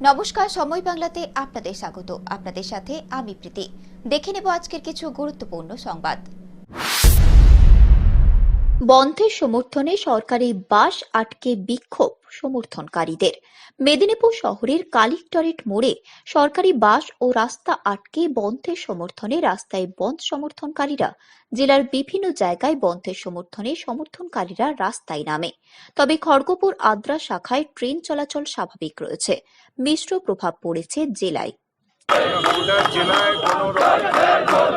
নমস্কার, সময় বাংলাতে আপনাদের স্বাগত। আপনাদের সাথে আমি প্রীতি। দেখে নেব আজকের কিছু গুরুত্বপূর্ণ সংবাদ। বন্ধের সমর্থনে সরকারি বাস আটকে বিক্ষোভ সমর্থনকারীদের। মেদিনীপুর শহরের কালেক্টরেট মোড়ে সরকারি বাস ও রাস্তা আটকে বন্ধের সমর্থনে রাস্তায় বন্ধ সমর্থনকারীরা। জেলার বিভিন্ন জায়গায় বন্ধের সমর্থনে সমর্থনকারীরা রাস্তায় নামে। তবে খড়গপুর আদ্রা শাখায় ট্রেন চলাচল স্বাভাবিক রয়েছে। মিশ্র প্রভাব পড়েছে জেলায়। জেলায় কোনো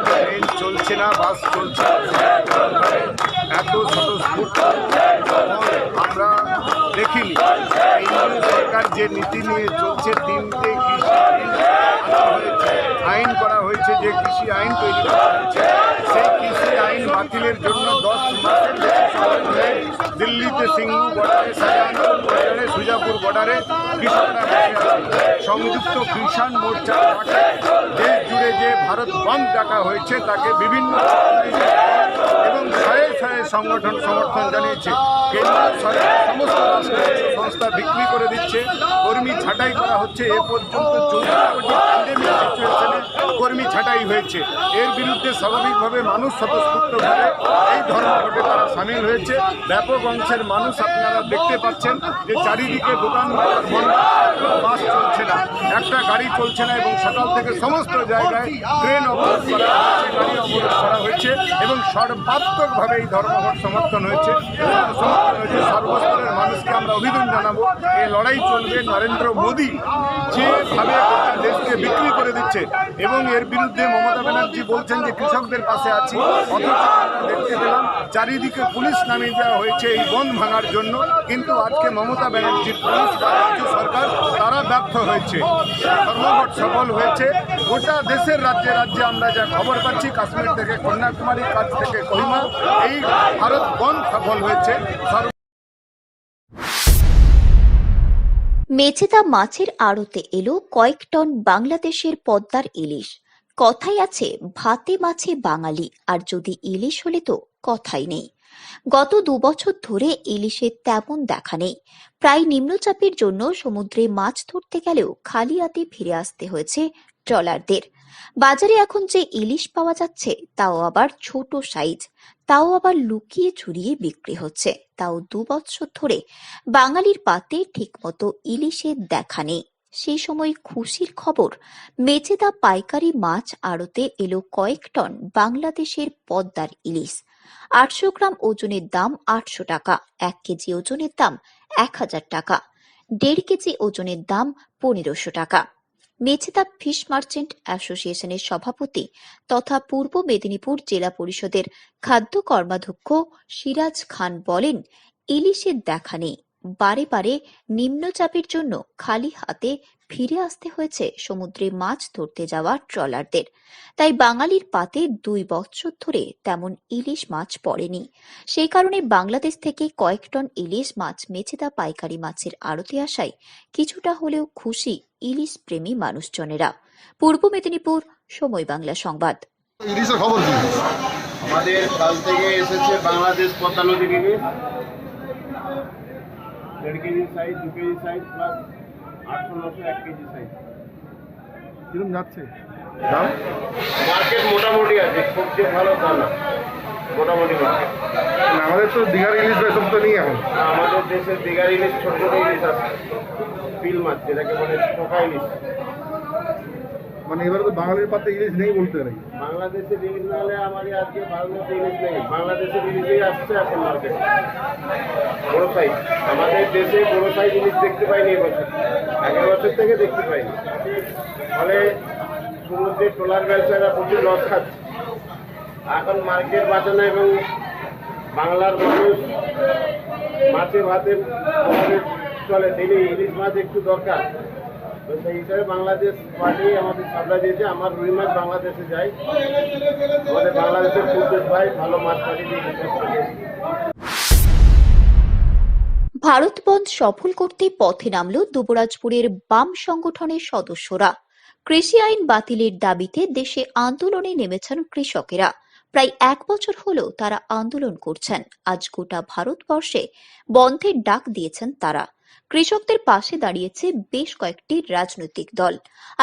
ট্রেন চলছে না, বাস চলছে, এত স্বতঃস্ফূর্ত আমরা দেখিনি। কেন্দ্রীয় সরকার যে নীতি নিয়ে চলছে, তিনটে কৃষি আইন করা হয়েছে, যে কৃষি আইন তৈরি করা হয়েছে, সেই কৃষি আইন বাতিলের জন্য 10 মাসের বেশি সময় ধরে দিল্লিতে সিঙ্গু বর্ডারে, শাহজাহানপুর বর্ডারে, সুজাপুর বর্ডারে কৃষকরা বসে আছে। সংযুক্ত কিষাণ মোর্চা দেশ জুড়ে যে ভারত বন্ধ ডাকা হয়েছে তাকে বিভিন্ন এবং শয়ে শয়ে সংগঠন সমর্থন জানিয়েছে। কেন্দ্রীয় সরকার সমস্ত রাষ্ট্রীয় সংস্থা বিক্রি করে দিচ্ছে, কর্মী ছাঁটাই করা হচ্ছে। এ পর্যন্ত 14 কোটি প্যান্ডেমিক সিচুয়েশনে কর্মী ছাঁটাই হয়েছে। এর বিরুদ্ধে স্বাভাবিকভাবে মানুষ স্বতঃস্ফূর্তভাবে এই ধর্মঘটে তারা সামিল হয়েছে। ব্যাপক অংশের মানুষ আপনারা দেখতে পাচ্ছেন যে চারিদিকে দোকান বন্ধ, বাস চলছে না, একটা গাড়ি চলছে না এবং সকাল থেকে সমস্ত জায়গায় ট্রেন অবরোধ করা হয়েছে, গাড়ি অবরোধ করা হয়েছে এবং সর্বাত্মকভাবে এই ধর্মঘট সমর্থন হয়েছে। সর্বস্তরের মানুষকে আমরা অভিনন্দন জানাবো। এই লড়াই চলবে। নরেন্দ্র মোদী যেভাবে গোটা দেশকে বিক্রি করে দিচ্ছে এবং এর বিরুদ্ধে মমতা ব্যানার্জি বলছেন যে কৃষকদের পাশে আছি, অথচ আমরা দেখতে পেলাম চারিদিকে পুলিশ নামিয়ে দেওয়া হয়েছে এই বন্ধ ভাঙার জন্য। কিন্তু আজকে মমতা ব্যানার্জির পুলিশ বা রাজ্য সরকার তারা ব্যর্থ হয়েছে। ধর্মঘট সফল হয়েছে গোটা দেশের রাজ্যে রাজ্যে। আমরা যা খবর পাচ্ছি, কাশ্মীর থেকে কন্যাকুমারী, কাছ থেকে কোহিমা, এই ভারত বন্ধ সফল হয়েছে। মেচেদা মাছের আড়তে এলো কয়েক টন বাংলাদেশের পদ্মার ইলিশ। কথাই আছে, ভাতে মাছে বাঙালি, আর যদি ইলিশ হলে তো কথাই নেই। গত 2 বছর ধরে ইলিশের তেমন দেখা নেই। প্রায় নিম্নচাপের জন্য সমুদ্রে মাছ ধরতে গেলেও খালি হাতে ফিরে আসতে হয়েছে ট্রলারদের। বাজারে এখন যে ইলিশ পাওয়া যাচ্ছে তাও আবার ছোট সাইজ, তাও আবার লুকিয়ে ছড়িয়ে বিক্রি হচ্ছে। তাও 2 বছর ধরে বাঙালির পাতে ঠিকমতো ইলিশের দেখা নেই। সেই সময় খুশির খবর, মেচেদা পাইকারি মাছ আড়তে এলো কয়েক টন বাংলাদেশের পদ্মার ইলিশ। 800 গ্রাম ওজনের দাম 800 টাকা, 1 কেজি ওজনের দাম 1000 টাকা, 1.5 কেজি ওজনের দাম 1500 টাকা। মেচেদা ফিশ মার্চেন্ট অ্যাসোসিয়েশনের সভাপতি তথা পূর্ব মেদিনীপুর জেলা পরিষদের খাদ্য কর্মাধ্যক্ষ সিরাজ খান বলেন, ইলিশের দেখা নেই। বারে বারে নিম্নচাপের জন্য খালি হাতে ফিরে আসতে হয়েছে সমুদ্রে মাছ ধরতে যাওয়া ট্রলারদের। তাই বাঙালির পাতে 2 বছর ধরে তেমন ইলিশ মাছ পড়েনি। সেই কারণে বাংলাদেশ থেকে কয়েক টন ইলিশ মাছ মেচেদা পাইকারি মাছের আড়তে আসায় কিছুটা হলেও খুশি ইলিশ প্রেমী মানুষজনেরা। পূর্ব মেদিনীপুর, সময় বাংলা সংবাদ। ইলিশের খবর কি? আমাদের কাল থেকে এসেছে বাংলাদেশ পদ্মা নদীর ইলিশ, 1.5 KG size, 2 KG size plus 800-900 1 KG size. কিরকম যাচ্ছে দাম? মার্কেট মোটামুটি আছে, খুব যে ভালো তা না, মোটামুটি মার্কেট। আমাদের তো দীঘার ইলিশ এসব তো নেই এখন। আমাদের দেশের দীঘার ইলিশ, ছোট ছোট ইলিশ আছে, পিল মাছ যেটাকে বলে পোকা ইলিশ। মানে এবারে তো বাঙালির পাতে ইলিশ নেই বলতে নাকি? বাংলাদেশের ইলিশ না হলে আমাদের আজকে ভারতের ইলিশ নেই। বাংলাদেশের ইলিশই আসছে এখন মার্কেট, বড় সাইজ। আমাদের দেশে বড় সাইজ ইলিশ দেখতে পাইনি এবছর, আগের বছর থেকে দেখতে পাইনি। ফলে সমুদ্রের ট্রলার ব্যবসায়ীরা প্রচুর লস খাচ্ছে। এখন মার্কেট বাঁচানো এবং বাংলার মানুষ মাছে ভাতে আমাদের চলে, ডেলি ইলিশ মাছ একটু দরকার। তো সেই হিসাবে বাংলাদেশ পার্টি আমাদের সাপ্লাই দিয়েছে। আমার রুই মাছ বাংলাদেশে যায়, আমাদের বাংলাদেশের ফুটেজ ভাই ভালো মাছ পাঠিয়ে দিয়ে। ভারত বন্ধ সফল করতে পথে নামল দুবরাজপুরের বাম সংগঠনের সদস্যরা। কৃষি আইন বাতিলের দাবিতে দেশে আন্দোলনে নেমেছেন কৃষকেরা। প্রায় 1 বছর হলো তারা আন্দোলন করছেন। আজ গোটা ভারতবর্ষে বন্ধের ডাক দিয়েছেন তারা। কৃষকদের পাশে দাঁড়িয়েছে বেশ কয়েকটি রাজনৈতিক দল।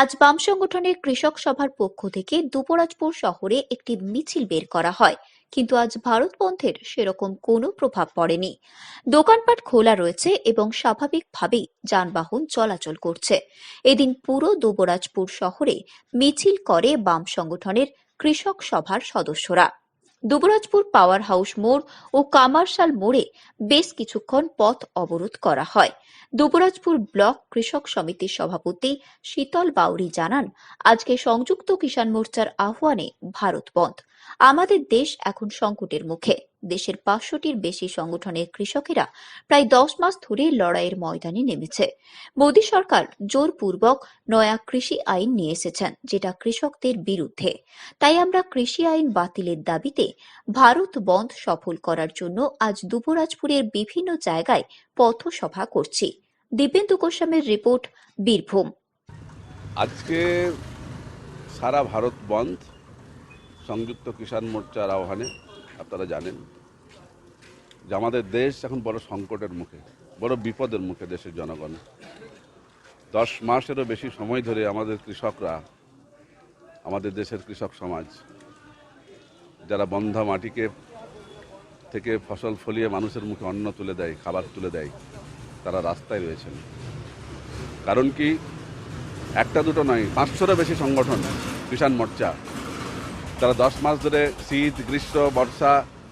আজ বাম সংগঠনের কৃষক সভার পক্ষ থেকে দুবরাজপুর শহরে একটি মিছিল বের করা হয়, কিন্তু আজ ভারত বন্ধের সেরকম কোনো প্রভাব পড়েনি। দোকানপাট খোলা রয়েছে এবং স্বাভাবিকভাবেই যানবাহন চলাচল করছে। এদিন পুরো দুবরাজপুর শহরে মিছিল করে বাম সংগঠনের কৃষক সভার সদস্যরা। দুবরাজপুর পাওয়ার হাউস মোড় ও কামারশাল মোড়ে বেশ কিছুক্ষণ পথ অবরোধ করা হয়। দুবরাজপুর ব্লক কৃষক সমিতির সভাপতি শীতল বাউরি জানান, আজকে সংযুক্ত কিষাণ মোর্চার আহ্বানে ভারত বন্ধ। আমাদের দেশ এখন সংকটের মুখে। দেশের 500টির বেশি সংগঠনের কৃষকেরা প্রায় 10 মাস ধরে লড়াইয়ের ময়দানে নেমেছে। মোদী সরকার জোরপূর্বক নয়া কৃষি আইন নিয়ে এসেছেন, যেটা কৃষকদের বিরুদ্ধে। তাই আমরা কৃষি আইন বাতিলের দাবিতে ভারত বন্ধ সফল করার জন্য আজ দুবরাজপুরের বিভিন্ন জায়গায় পথসভা করছি। দিব্যেন্দু গোস্বামীর রিপোর্ট, বীরভূম। আজকে সারা ভারত বন্ধ সংযুক্ত কিষাণ মোর্চার আহ্বানে। আপনারা জানেন যে আমাদের দেশ এখন বড় সংকটের মুখে, বড় বিপদের মুখে দেশের জনগণ। 10 মাসেরও বেশি সময় ধরে আমাদের কৃষকরা, আমাদের দেশের কৃষক সমাজ, যারা বন্ধা মাটিকে থেকে ফসল ফলিয়ে মানুষের মুখে অন্ন তুলে দেয়, খাবার তুলে দেয়, তারা রাস্তায় রয়েছেন। কারণ কি, একটা দুটো নয়, 500-এরও বেশি সংগঠন কিষাণ মোর্চা, তারা 10 মাস ধরে শীত, গ্রীষ্ম, বর্ষা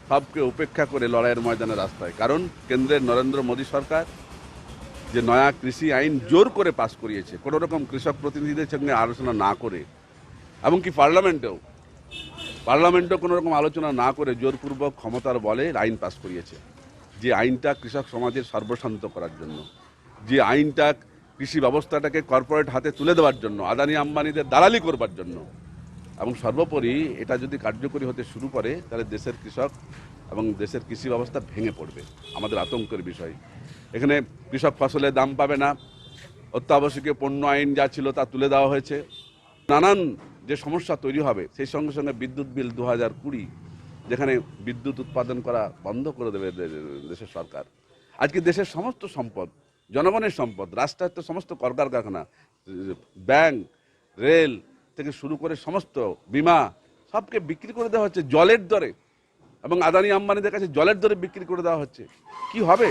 সবকে উপেক্ষা করে লড়াইয়ের ময়দানে রাস্তায়। কারণ কেন্দ্রের নরেন্দ্র মোদী সরকার যে নয়া কৃষি আইন জোর করে পাশ করিয়েছে, কোনো রকম কৃষক প্রতিনিধিদের সঙ্গে আলোচনা না করে, এমনকি পার্লামেন্টেও কোনো রকম আলোচনা না করে জোরপূর্বক ক্ষমতার বলে আইন পাশ করিয়েছে। যে আইনটা কৃষক সমাজের সর্বশান্ত করার জন্য, যে আইনটা কৃষি ব্যবস্থাটাকে কর্পোরেট হাতে তুলে দেওয়ার জন্য, আদানি আম্বানিদের দালালি করবার জন্য, এবং সর্বোপরি এটা যদি কার্যকরী হতে শুরু করে তাহলে দেশের কৃষক এবং দেশের কৃষি ব্যবস্থা ভেঙে পড়বে। আমাদের আতঙ্কের বিষয়। এখানে কৃষক ফসলের দাম পাবে না, অত্যাবশ্যকীয় পণ্য আইন যা ছিল তা তুলে দেওয়া হয়েছে, নানান যে সমস্যা তৈরি হবে। সেই সঙ্গে সঙ্গে বিদ্যুৎ বিল 2020, যেখানে বিদ্যুৎ উৎপাদন করা বন্ধ করে দেবে দেশের সরকার। আজকে দেশের সমস্ত সম্পদ, জনগণের সম্পদ, রাষ্ট্রায়ত্ত সমস্ত কলকারখানা, ব্যাংক, রেল থেকে শুরু করে সমস্ত বিমা সবকে বিক্রি করে দেওয়া হচ্ছে জলের দরে, এবং আদানি আম্বানিদের কাছে জলের দরে বিক্রি করে দেওয়া হচ্ছে। কি হবে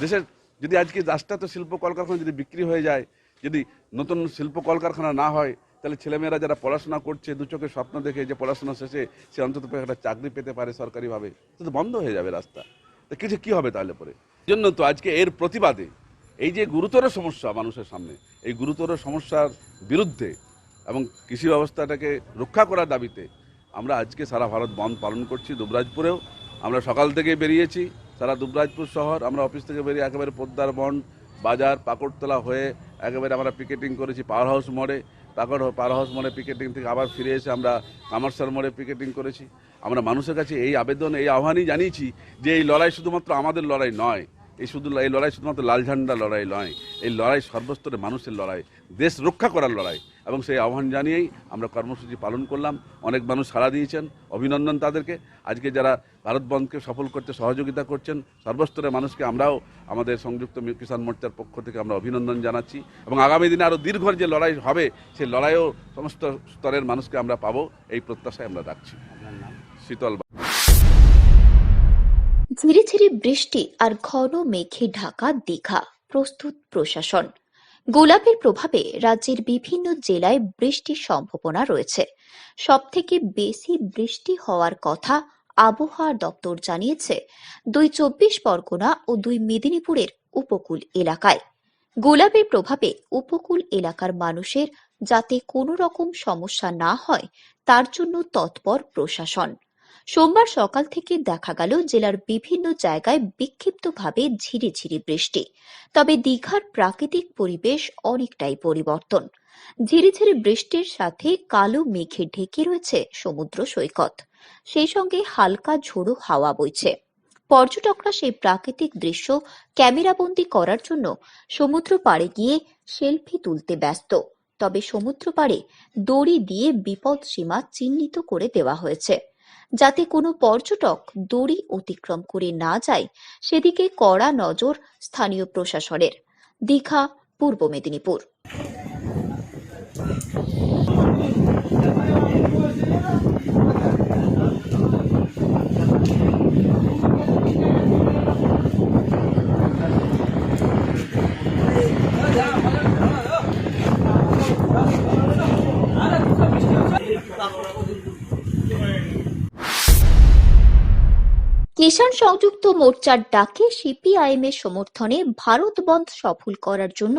দেশের? যদি আজকে রাষ্ট্রায়ত্ত শিল্প কলকারখানা যদি বিক্রি হয়ে যায়, যদি নতুন শিল্প কলকারখানা না হয়, তাহলে ছেলেমেয়েরা যারা পড়াশোনা করছে, দু চোখে স্বপ্ন দেখে যে পড়াশোনা শেষে সে অন্তত একটা চাকরি পেতে পারে সরকারিভাবে, তো বন্ধ হয়ে যাবে রাস্তা। তো কিছু কি হবে তাহলে পরে? জন্য তো আজকে এর প্রতিবাদে, এই যে গুরুতর সমস্যা মানুষের সামনে, এই গুরুতর সমস্যার বিরুদ্ধে এবং কৃষি ব্যবস্থাটাকে রক্ষা করার দাবিতে আমরা আজকে সারা ভারত বন্ধ পালন করছি। দুবরাজপুরেও আমরা সকাল থেকে বেরিয়েছি, সারা দুবরাজপুর শহর আমরা অফিস থেকে বেরিয়ে একেবারে পোদ্দার বন বাজার, পাকড়তলা হয়ে একেবারে আমরা পিকেটিং করেছি পাওয়ার হাউস মোড়ে। পাওয়ার হাউস মোড়ে পিকেটিং থেকে আবার ফিরে এসে আমরা কামারশাল মোড়ে পিকেটিং করেছি। আমরা মানুষের কাছে এই আবেদন, এই আহ্বানই জানিয়েছি যে এই লড়াই শুধুমাত্র আমাদের লড়াই নয়, এই লড়াই শুধুমাত্র লাল ঝান্ডা লড়াই নয়, এই লড়াই সর্বস্তরে মানুষের লড়াই, দেশ রক্ষা করার লড়াই। এবং সেই আহ্বান জানিয়েই আমরা কর্মসূচি পালন করলাম। অনেক মানুষ সাড়া দিয়েছেন, অভিনন্দন তাদেরকে। আজকে যারা ভারত বন্ধকে সফল করতে সহযোগিতা করছেন, সর্বস্তরের মানুষকে আমরাও আমাদের সংযুক্ত কিষাণ মোর্চার পক্ষ থেকে আমরা অভিনন্দন জানাচ্ছি। এবং আগামী দিনে আরও দীর্ঘ যে লড়াই হবে, সেই লড়াইও সমস্ত স্তরের মানুষকে আমরা পাবো, এই প্রত্যাশায় আমরা রাখছি। শীতল। ঝিরিঝিরি বৃষ্টি আর ঘন মেঘে ঢাকা দীঘা, প্রস্তুত প্রশাসন। গোলাপের প্রভাবে রাজ্যের বিভিন্ন জেলায় বৃষ্টির সম্ভাবনা রয়েছে। সবথেকে বেশি বৃষ্টি হওয়ার কথা আবহাওয়া দপ্তর জানিয়েছে 2 চব্বিশ পরগনা ও 2 মেদিনীপুরের উপকূল এলাকায়। গোলাপের প্রভাবে উপকূল এলাকার মানুষের যাতে কোনো রকম সমস্যা না হয় তার জন্য তৎপর প্রশাসন। সোমবার সকাল থেকে দেখা গেল জেলার বিভিন্ন জায়গায় বিক্ষিপ্তভাবে ঝিরিঝিরি বৃষ্টি। তবে দীঘার প্রাকৃতিক পরিবেশ অনেকটাই পরিবর্তন। ঝিরিঝিরি বৃষ্টির সাথে কালো মেঘে ঢেকে রয়েছে সমুদ্র সৈকত, সেই সঙ্গে হালকা ঝোড়ো হাওয়া বইছে। পর্যটকরা সেই প্রাকৃতিক দৃশ্য ক্যামেরাবন্দি করার জন্য সমুদ্র পাড়ে গিয়ে সেলফি তুলতে ব্যস্ত। তবে সমুদ্র পাড়ে দড়ি দিয়ে বিপদ সীমা চিহ্নিত করে দেওয়া হয়েছে, যাতে কোনো পর্যটক দড়ি অতিক্রম করে না যায় সেদিকে কড়া নজর স্থানীয় প্রশাসনের। দীঘা, পূর্ব মেদিনীপুর। কিষাণ সংযুক্ত মোর্চার ডাকে সিপিআইএম এর সমর্থনে ভারত বন্ধ সফল করার জন্য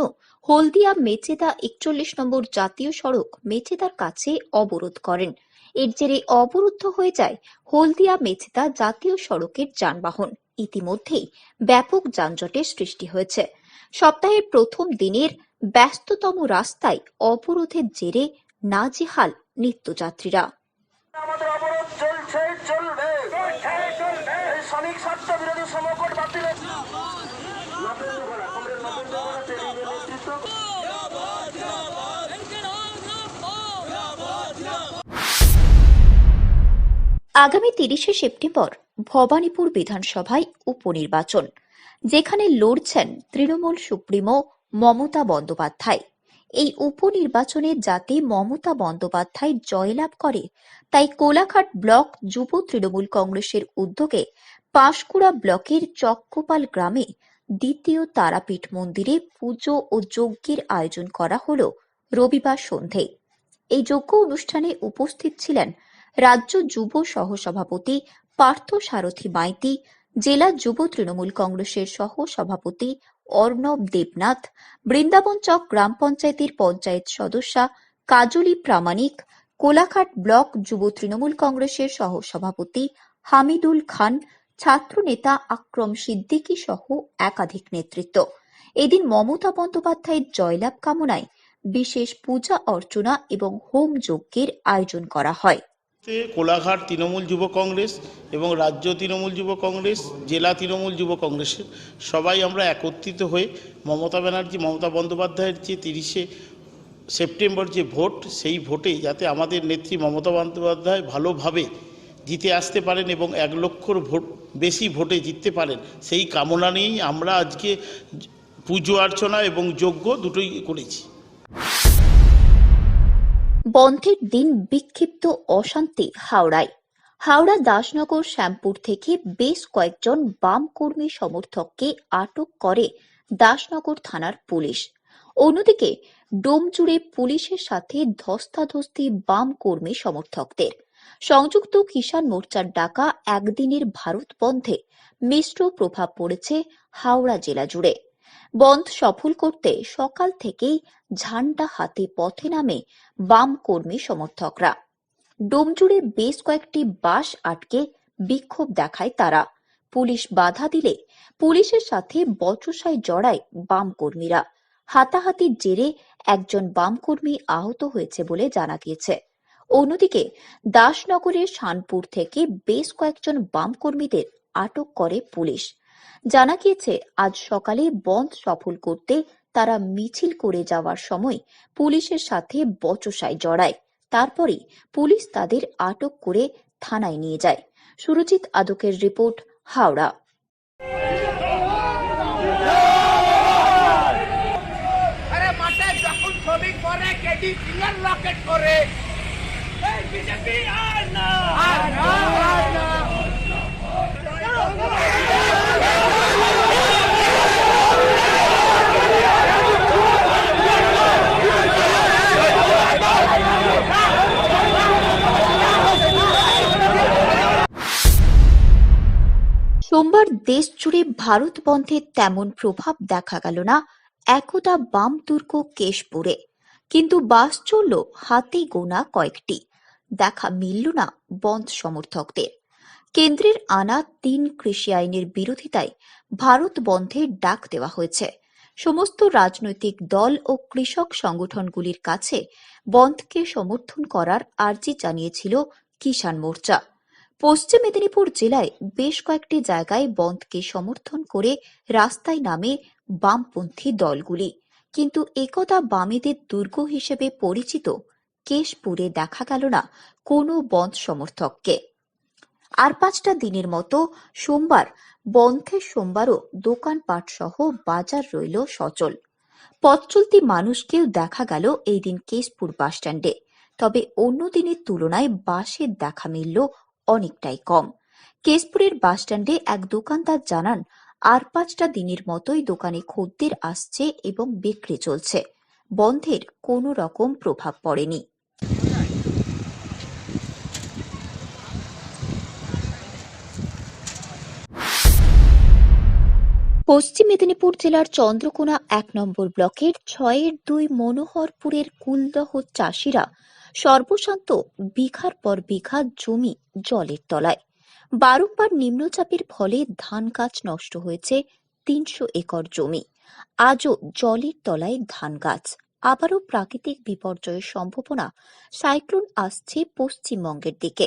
হলদিয়া মেচেদা 41 নম্বর জাতীয় সড়ক মেচেদার কাছে অবরোধ করেন। এর জেরে অবরুদ্ধ হয়ে যায় হলদিয়া মেচেদা জাতীয় সড়কের যানবাহন। ইতিমধ্যেই ব্যাপক যানজটের সৃষ্টি হয়েছে। সপ্তাহের প্রথম দিনের ব্যস্ততম রাস্তায় অবরোধের জেরে নাজেহাল নিত্যযাত্রীরা। আমাদের অবরোধ চলছে, চলবে, এই শ্রমিক স্বার্থ বিরোধী সমকট বাতিলের আগামী 30শে সেপ্টেম্বর ভবানীপুর বিধানসভায় উপনির্বাচন, যেখানে লড়ছেন তৃণমূল সুপ্রিমো মমতা বন্দ্যোপাধ্যায়। এই উপনির্বাচনে যাতে মমতা বন্দ্যোপাধ্যায় জয়লাভ করে, তাই কোলাঘাট ব্লক যুব তৃণমূল কংগ্রেসের উদ্যোগে পাঁশকুড়া ব্লকের চক্কপাল গ্রামে দ্বিতীয় তারাপীঠ মন্দিরে পুজো ও যজ্ঞের আয়োজন করা হল রবিবার সন্ধে। এই যজ্ঞ অনুষ্ঠানে উপস্থিত ছিলেন রাজ্য যুব সহসভাপতি পার্থ সারথী মাইতি, জেলা যুব তৃণমূল কংগ্রেসের সহসভাপতি অর্ণব দেবনাথ, বৃন্দাবন চক গ্রাম পঞ্চায়েতের পঞ্চায়েত সদস্যা কাজলি প্রামাণিক, কোলাঘাট ব্লক যুব তৃণমূল কংগ্রেসের সহসভাপতি হামিদুল খান, ছাত্র নেতা আকরম সিদ্দিকী সহ একাধিক নেতৃত্ব। এদিন মমতা বন্দ্যোপাধ্যায়ের জয়লাভ কামনায় বিশেষ পূজা অর্চনা এবং হোম যজ্ঞের আয়োজন করা হয়। কোলাঘাট তৃণমূল যুব কংগ্রেস এবং রাজ্য তৃণমূল যুব কংগ্রেস, জেলা তৃণমূল যুব কংগ্রেসের সবাই আমরা একত্রিত হয়ে মমতা বন্দ্যোপাধ্যায়ের যে 30শে সেপ্টেম্বর যে ভোট, সেই ভোটে যাতে আমাদের নেত্রী মমতা বন্দ্যোপাধ্যায় ভালোভাবে জিতে আসতে পারেন এবং 1 লক্ষর ভোট বেশি ভোটে জিততে পারেন, সেই কামনা নিয়েই আমরা আজকে পুজো অর্চনা এবং যজ্ঞ দুটোই করেছি। বন্ধের দিন বিক্ষিপ্ত অশান্তি হাওড়ায়। হাওড়া দাসনগর শ্যামপুর থেকে বেশ কয়েকজন বাম কর্মী সমর্থককে আটক করে দাসনগর থানার পুলিশ। অন্যদিকে ডোমজুড়ে পুলিশের সাথে ধস্তাধস্তি বাম কর্মী সমর্থকদের। সংযুক্ত কিষাণ মোর্চার ডাকা একদিনের ভারত বন্ধে মিশ্র প্রভাব পড়েছে হাওড়া জেলা জুড়ে। বন্ধ সফল করতে সকাল থেকেই ঝান্ডা হাতে পথে নামে বাম কর্মী সমর্থকরা। ডোমজুড়ে বেশ কয়েকটি বাস আটকে বিক্ষোভ দেখায় তারা। পুলিশ বাধা দিলে পুলিশের সাথে বচসায় জড়ায় বাম কর্মীরা। হাতাহাতির জেরে একজন বাম কর্মী আহত হয়েছে বলে জানা গিয়েছে। অন্যদিকে দাসনগরের শানপুর থেকে বেশ কয়েকজন বাম কর্মীদের আটক করে পুলিশ। জানা গিয়েছে আজ সকালে বন্ধ সফল করতে তারা মিছিল করে যাওয়ার সময় পুলিশের সাথে বচসায় জড়ায়। তারপরে পুলিশ তাদের আটক করে থানায় নিয়ে যায়। সুরজিৎ আদকের রিপোর্ট, হাওড়া। আরে মাঠে যখন শ্রমিক করে কেডি সিঙ্গেল রকেট করে, এই বিজেপি আর না, আর না, আর না। সোমবার দেশ জুড়ে ভারত বন্ধের তেমন প্রভাব দেখা গেল না একদা বাম দুর্গ কেশপুরে, কিন্তু বাস চলল হাতে গোনা কয়েকটি। দেখা মিলল না বন্ধ সমর্থকদের। কেন্দ্রের আনা 3 কৃষি আইনের বিরোধিতায় ভারত বন্ধের ডাক দেওয়া হয়েছে। সমস্ত রাজনৈতিক দল ও কৃষক সংগঠনগুলির কাছে বন্ধকে সমর্থন করার আর্জি জানিয়েছিল কিষাণ মোর্চা। পশ্চিম মেদিনীপুর জেলায় বেশ কয়েকটি জায়গায় বন্ধকে সমর্থন করে রাস্তায় নামে বামপন্থী দলগুলি, কিন্তু একদা বামেদের দুর্গ হিসেবে পরিচিত কেশপুরে দেখা গেল না কোনো বন্ধ সমর্থককে। আর 5টা দিনের মতো সোমবার বন্ধের সোমবারও দোকানপাট সহ বাজার রইল সচল। পথ চলতি মানুষকেও দেখা গেল এই দিন কেশপুর বাসস্ট্যান্ডে। তবে অন্য দিনের তুলনায় বাসের দেখা মিলল অনেকটাই কম। কেশপুরের বাসস্ট্যান্ডে এক দোকানদার জানান, আর 5টা দিনের মতোই দোকানে খদ্দের আসছে এবং বিক্রি চলছে। বন্ধের কোনো রকম প্রভাব পড়েনি। পশ্চিম মেদিনীপুর জেলার চন্দ্রকোনা 1 নম্বর ব্লকের 6-2 মনোহরপুরের কুলদহ চাষিরা সর্বশান্ত বিঘার পর বিঘা জমি জলের তলায়। বারংবার নিম্নচাপের ফলে ধান গাছ নষ্ট হয়েছে 300 একর জমি। আজও জলের তলায় ধান গাছ। আবারও প্রাকৃতিক বিপর্যয়ের সম্ভাবনা। সাইক্লোন আসছে পশ্চিমবঙ্গের দিকে।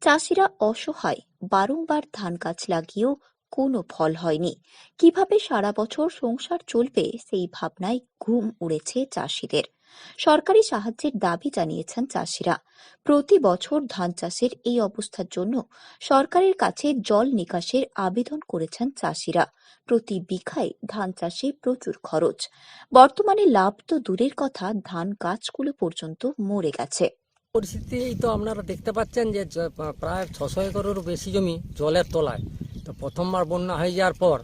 চাষিরা অসহায়, বারংবার ধান গাছ লাগিয়েও কোনো ফল হয়নি। কিভাবে সারা বছর সংসার চলবে সেই ভাবনায় ঘুম উড়েছে চাষিদের। সরকারি সাহায্যের দাবি জানিয়েছেন চাষিরা। প্রতি বছর ধান চাষের এই অবস্থার জন্য সরকারের কাছে জল নিকাশের আবেদন করেছেন চাষিরা। প্রতি বিঘায় ধান চাষে প্রচুর খরচ। বর্তমানে লাভ তো দূরের কথা, ধান গাছগুলো পর্যন্ত মরে গেছে। পরিস্থিতি এই তো আপনারা দেখতে পাচ্ছেন যে প্রায় 600 একরেরও বেশি জমি জলের তলায়। তো প্রথমবার বন্যা হয়ে যাওয়ার পর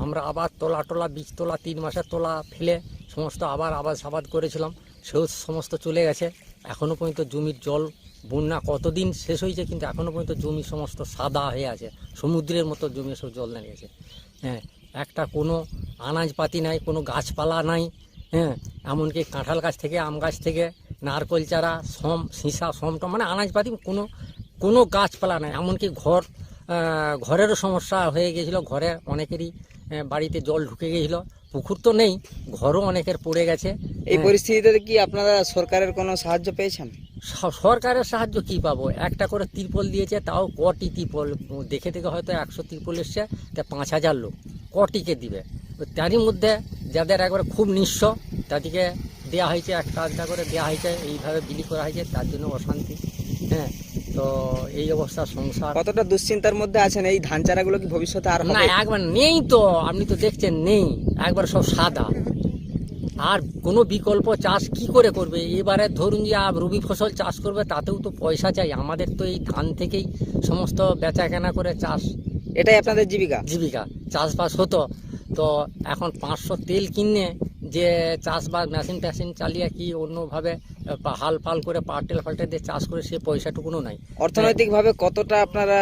আমরা আবার বীজ তোলা 3 মাসের তোলা ফেলে সমস্ত আবার আবাদ করেছিলাম, সেও সমস্ত চলে গেছে। এখনও পর্যন্ত জমির জল, বন্যা কতদিন শেষ হয়েছে কিন্তু এখনও পর্যন্ত জমি সমস্ত সাদা হয়ে আছে, সমুদ্রের মতো জমি সব জল নিয়ে গেছে। হ্যাঁ, একটা কোনো আনাজপাতি নাই, কোনো গাছপালা নাই। হ্যাঁ, এমনকি কাঁঠাল গাছ থেকে, আম গাছ থেকে, নারকোল চারা, সীসা, মানে আনাজপাতি কোনো গাছপালা নাই। এমনকি ঘরেরও সমস্যা হয়ে গেছিল। ঘরে অনেকেরই বাড়িতে জল ঢুকে গেছিল। পুকুর তো নেই, ঘরও অনেকের পড়ে গেছে। এই পরিস্থিতিতে কি আপনারা সরকারের কোনো সাহায্য পেয়েছেন? সরকারের সাহায্য কি পাবো? একটা করে ত্রিপল দিয়েছে, তাও কটি ত্রিপল দেখে হয়তো 100 ত্রিপল এসছে, তা 5000 লোক কটিকে দিবে? তারই মধ্যে যাদের একবারে খুব নিঃস্ব তাদেরকে দেওয়া হয়েছে, একটা করে দেওয়া হয়েছে, এইভাবে বিলি করা হয়েছে। তার জন্য অশান্তি। হ্যাঁ, তো এই অবস্থা সংসার। কতটা দুশ্চিন্তার মধ্যে আছেন? এই ধান চারাগুলো কি ভবিষ্যতে আর না, একবার নেই তো, আপনি তো দেখছেন নেই, একবার সব সাদা। আর কোনো বিকল্প চাষ কি করে করবে? এবারে ধরুন যে রবি ফসল চাষ করবে, তাতেও তো পয়সা চাই। আমাদের তো এই ধান থেকেই সমস্ত বেচা কেনা করে চাষ, এটাই আপনাদের জীবিকা। চাষবাস হতো। তো এখন 500 তেল কিনে যে চাষবাস মেশিন চালিয়ে কি অন্যভাবে হাল পাল করে পাল্টে দিয়ে চাষ করে সে পয়সাটুকুনও নাই। অর্থনৈতিকভাবে কতটা আপনারা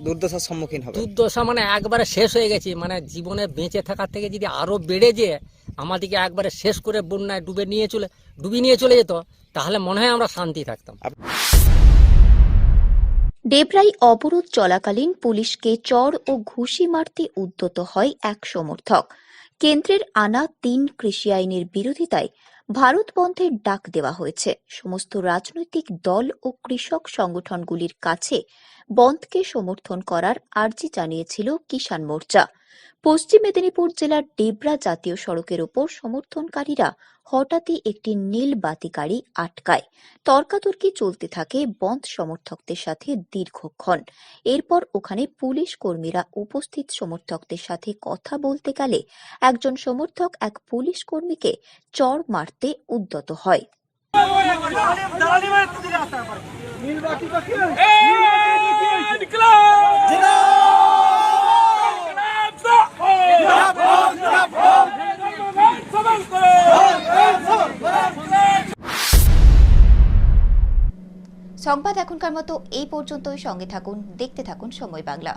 দুর্দশার সম্মুখীন হবে? দুর্দশা মানে একবারে শেষ হয়ে গেছি। মানে জীবনে বেঁচে থাকার থেকে যদি আরো বেড়ে যেয়ে আমাদেরকে একবারে শেষ করে বন্যায় ডুবিয়ে নিয়ে চলে যেত, তাহলে মনে হয় আমরা শান্তি থাকতাম। ডেবরায় অবরোধ চলাকালীন পুলিশকে চড় ও ঘুষি মারতে উদ্যত হয় এক সমর্থক। কেন্দ্রের আনা 3 কৃষি আইনের বিরোধিতায় ভারত বন্ধের ডাক দেওয়া হয়েছে। সমস্ত রাজনৈতিক দল ও কৃষক সংগঠনগুলির কাছে বন্ধকে সমর্থন করার আর্জি জানিয়েছিল কিষাণ মোর্চা। পশ্চিম মেদিনীপুর জেলার ডেবরা জাতীয় সড়কের ওপর সমর্থনকারীরা হঠাৎই একটি নীল বাতি গাড়ি আটকায়। তর্কাতর্কি চলতে থাকে বন্ধ সমর্থকদের সাথে দীর্ঘক্ষণ। এরপর ওখানে পুলিশ কর্মীরা উপস্থিত সমর্থকদের সাথে কথা বলতে গেলে একজন সমর্থক এক পুলিশ কর্মীকে চড় মারতে উদ্যত হয়। সংবাদ এখনকার মতো এই পর্যন্তই। সঙ্গে থাকুন, দেখতে থাকুন সময় বাংলা।